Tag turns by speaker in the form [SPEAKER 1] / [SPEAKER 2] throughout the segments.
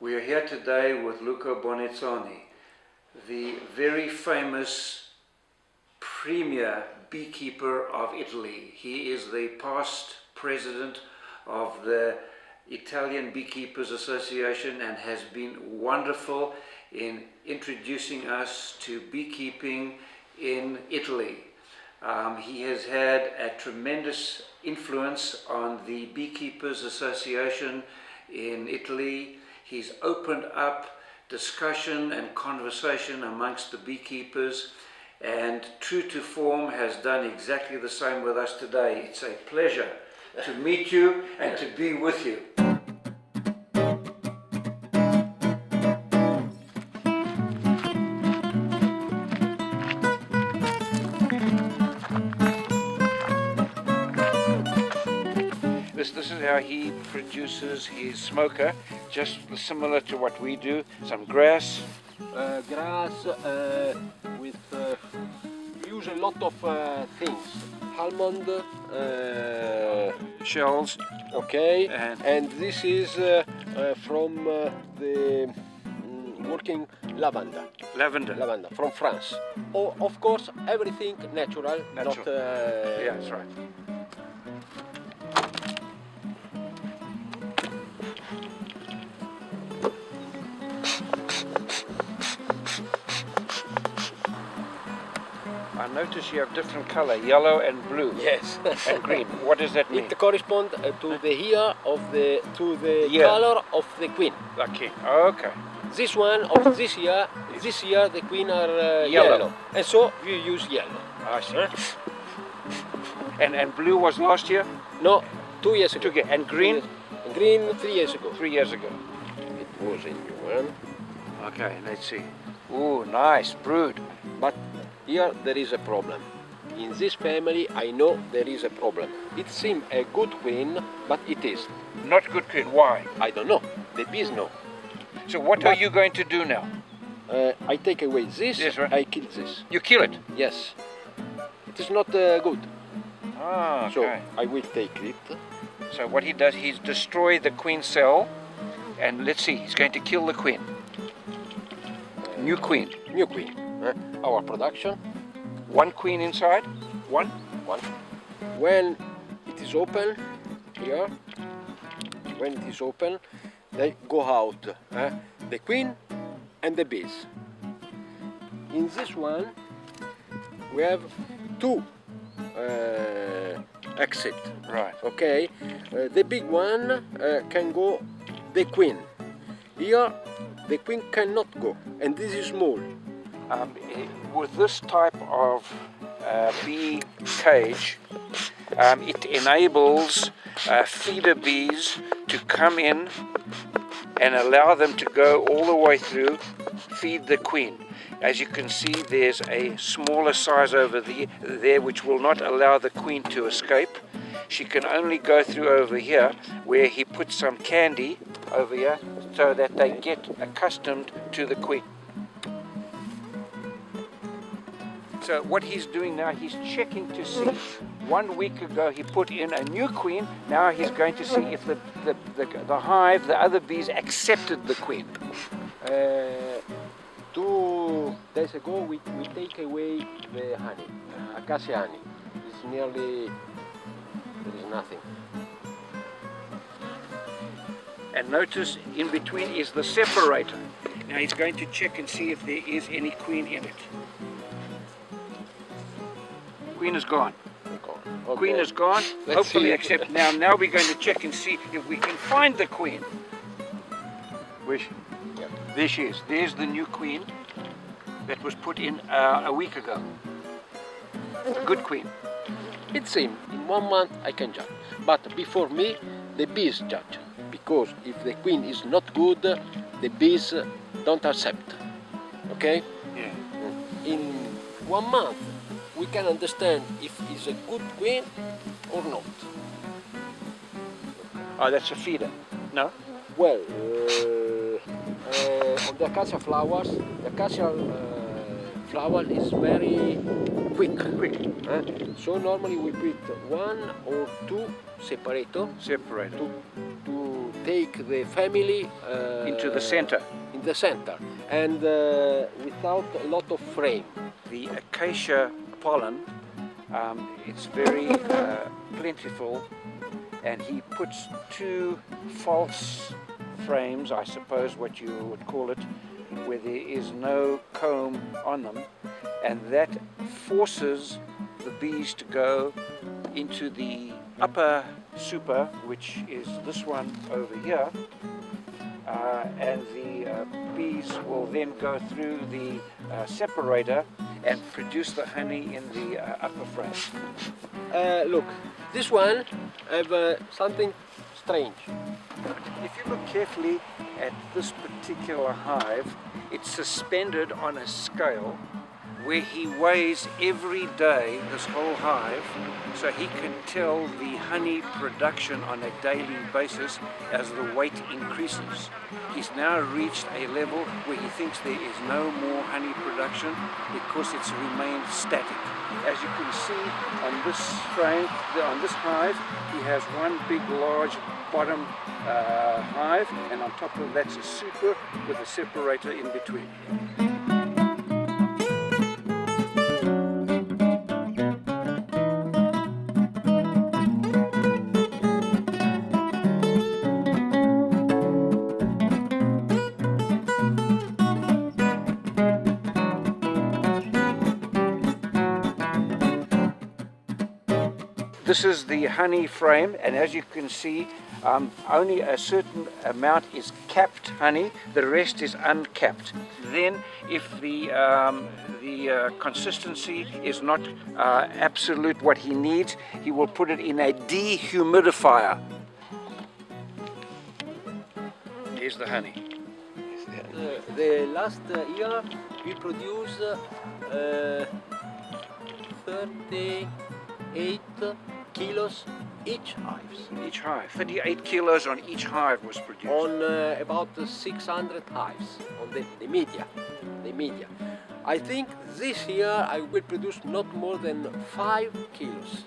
[SPEAKER 1] We are here today with Luca Bonizzoni, the very famous premier beekeeper of Italy. He is the past president of the Italian Beekeepers Association and has been wonderful in introducing us to beekeeping in Italy. He has had a tremendous influence on the Beekeepers Association in Italy. He's opened up discussion and conversation amongst the beekeepers, and true to form has done exactly the same with us today. It's a pleasure to meet you and to be with you. This is how he produces his smoker, just similar to what we do. Some grass.
[SPEAKER 2] With use a lot of things. Almond
[SPEAKER 1] Shells.
[SPEAKER 2] okay, and this is from the working lavender.
[SPEAKER 1] Lavender.
[SPEAKER 2] From France. Oh, of course, everything natural. Not,
[SPEAKER 1] yeah, that's right. I notice you have different color, yellow and blue.
[SPEAKER 2] Yes.
[SPEAKER 1] And green. What does that mean?
[SPEAKER 2] It corresponds to the ear of the
[SPEAKER 1] Yeah.
[SPEAKER 2] color of the queen.
[SPEAKER 1] Okay. Okay.
[SPEAKER 2] This one of this year the queen are yellow, and so you use yellow.
[SPEAKER 1] I see. And blue was last year?
[SPEAKER 2] No, 2 years ago.
[SPEAKER 1] And green?
[SPEAKER 2] Green 3 years ago.
[SPEAKER 1] 3 years ago.
[SPEAKER 2] It was a new one.
[SPEAKER 1] Okay, let's see. Ooh, nice brood.
[SPEAKER 2] But here there is a problem. In this family I know there is a problem. It seems a good queen, but it is.
[SPEAKER 1] Not good queen. Why?
[SPEAKER 2] I don't know. The bees know.
[SPEAKER 1] So what are you going to do now?
[SPEAKER 2] I take away this,
[SPEAKER 1] Yes, right.
[SPEAKER 2] I kill this.
[SPEAKER 1] You kill it?
[SPEAKER 2] Yes. It is not good.
[SPEAKER 1] Ah, okay.
[SPEAKER 2] So I will take it.
[SPEAKER 1] So what he does, he's destroy the queen cell, and let's see, he's going to kill the queen. New queen.
[SPEAKER 2] New queen. Our production.
[SPEAKER 1] One queen inside? One?
[SPEAKER 2] One. When it is open, here, when it is open, they go out, the queen and the bees. In this one, we have two exit.
[SPEAKER 1] Right.
[SPEAKER 2] Okay, the big one can go the queen. Here, the queen cannot go, and this is small.
[SPEAKER 1] With this type of bee cage, it enables feeder bees to come in and allow them to go all the way through, feed the queen. As you can see, there's a smaller size over there which will not allow the queen to escape. She can only go through over here, where he puts some candy over here so that they get accustomed to the queen. So what he's doing now, he's checking to see. 1 week ago he put in a new queen. Now he's going to see if the hive, the other bees, accepted the queen.
[SPEAKER 2] 2 days ago we take away the honey, acacia honey. It's nearly, there is nothing.
[SPEAKER 1] And notice in between is the separator. Now he's going to check and see if there is any queen in it. Queen is gone.
[SPEAKER 2] Okay.
[SPEAKER 1] Queen is gone.
[SPEAKER 2] Let's
[SPEAKER 1] Hopefully
[SPEAKER 2] see.
[SPEAKER 1] accept. Now we're going to check and see if we can find the queen. Which?
[SPEAKER 2] Yeah.
[SPEAKER 1] There she is. There's the new queen that was put in a week ago. Good queen.
[SPEAKER 2] It seems in 1 month I can judge, but before me the bees judge, because if the queen is not good, the bees don't accept. Okay?
[SPEAKER 1] Yeah.
[SPEAKER 2] In 1 month we can understand if it's a good queen or not.
[SPEAKER 1] Oh, that's a feeder. No?
[SPEAKER 2] Well, on the acacia flowers, the acacia flower is very quick. So normally we put 1 or 2 separator
[SPEAKER 1] Separator.
[SPEAKER 2] to take the family
[SPEAKER 1] into the center.
[SPEAKER 2] in the center, and without a lot of frame.
[SPEAKER 1] The acacia pollen, it's very plentiful, and he puts two false frames, I suppose what you would call it, where there is no comb on them, and that forces the bees to go into the upper super, which is this one over here, and the bees will then go through the separator and produce the honey in the upper frame.
[SPEAKER 2] Look, this one have something strange.
[SPEAKER 1] If you look carefully at this particular hive, it's suspended on a scale where he weighs every day this whole hive, so he can tell the honey production on a daily basis as the weight increases. He's now reached a level where he thinks there is no more honey production because it's remained static. As you can see on this frame, on this hive, he has one big large bottom hive, and on top of that's a super with a separator in between. This is the honey frame, and as you can see, only a certain amount is capped honey, the rest is uncapped. Then if the consistency is not absolute what he needs, he will put it in a dehumidifier. Here's the honey.
[SPEAKER 2] The last year we produced 38 kilos each hives.
[SPEAKER 1] Each hive. 38 kilos on each hive was produced.
[SPEAKER 2] On about 600 hives on the media. I think this year I will produce not more than 5 kilos.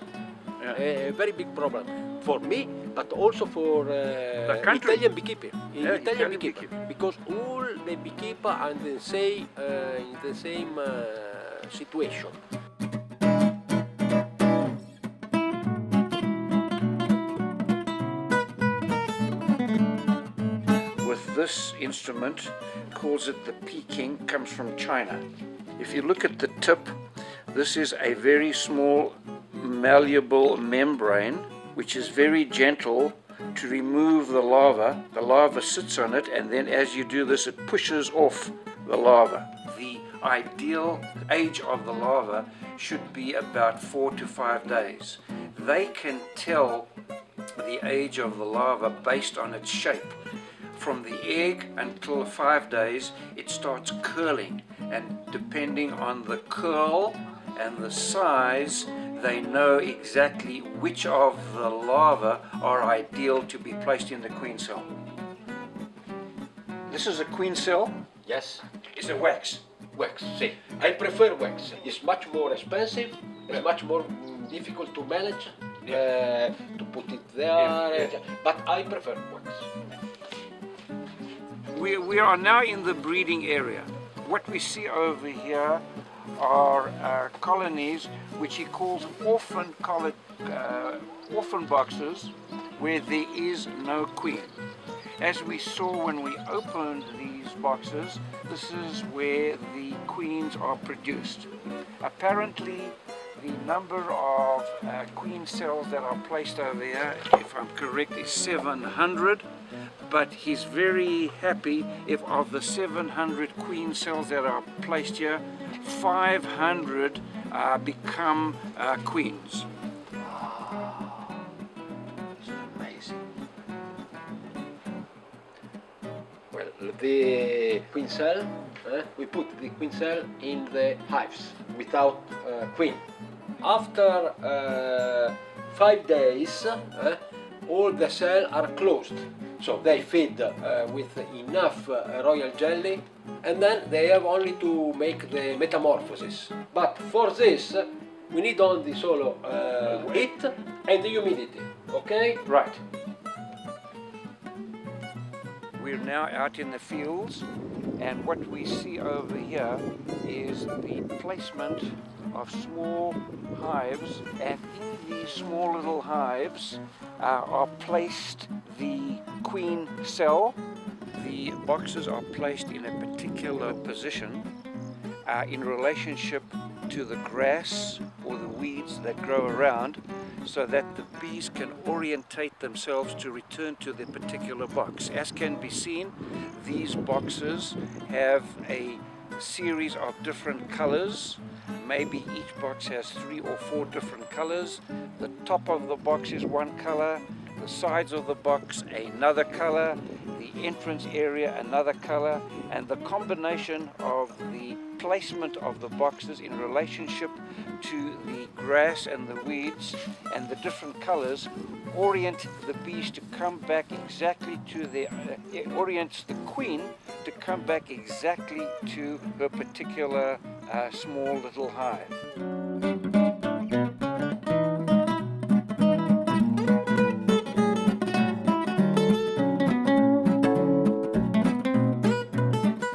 [SPEAKER 1] Yeah.
[SPEAKER 2] A very big problem for me, but also for Italian beekeeper. Italian beekeeper, because all the beekeeper are in the same situation.
[SPEAKER 1] This instrument, calls it the Peking, comes from China. If you look at the tip, this is a very small malleable membrane which is very gentle to remove the larva. The larva sits on it, and then as you do this, it pushes off the larva. The ideal age of the larva should be about 4 to 5 days. They can tell the age of the larva based on its shape. From the egg until 5 days, it starts curling, and depending on the curl and the size, they know exactly which of the larvae are ideal to be placed in the queen cell. This is a queen cell?
[SPEAKER 2] Yes.
[SPEAKER 1] It's a wax.
[SPEAKER 2] Wax, see. I prefer wax. It's much more expensive, it's much more difficult to manage, to put it there, but I prefer wax.
[SPEAKER 1] We are now in the breeding area. What we see over here are colonies which he calls orphan boxes, where there is no queen. As we saw when we opened these boxes, this is where the queens are produced. Apparently, the number of queen cells that are placed over here, if I'm correct, is 700. But he's very happy if of the 700 queen cells that are placed here, 500 become queens.
[SPEAKER 2] Wow. It's amazing. Well, the queen cell, we put the queen cell in the hives without queen. After 5 days, all the cells are closed. So they feed with enough royal jelly, and then they have only to make the metamorphosis. But for this, we need only solo heat and the humidity, okay?
[SPEAKER 1] Right. we're now out in the fields, and what we see over here is the placement of small hives, and in these small little hives are placed the queen cell. The boxes are placed in a particular position in relationship to the grass or the weeds that grow around, so that the bees can orientate themselves to return to their particular box. As can be seen, these boxes have a series of different colors. Maybe each box has 3 or 4 different colors. The top of the box is one color, the sides of the box another color, the entrance area another color, and the combination of the placement of the boxes in relationship to the grass and the weeds and the different colors orient the bees to come back exactly to their, orients the queen to come back exactly to her particular small little hive.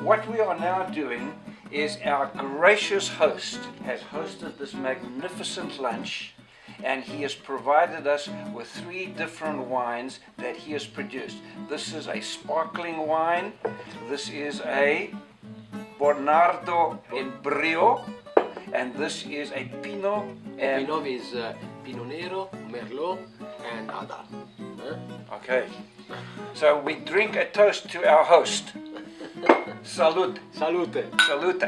[SPEAKER 1] What we are now doing is our gracious host has hosted this magnificent lunch, and he has provided us with 3 different wines that he has produced. This is a sparkling wine, this is a Bernardo in Brio, and this is a Pinot. And
[SPEAKER 2] Pinot is Pinot Nero, Merlot, and Adar.
[SPEAKER 1] okay, so we drink a toast to our host. Salute.
[SPEAKER 2] Salute.
[SPEAKER 1] Salute.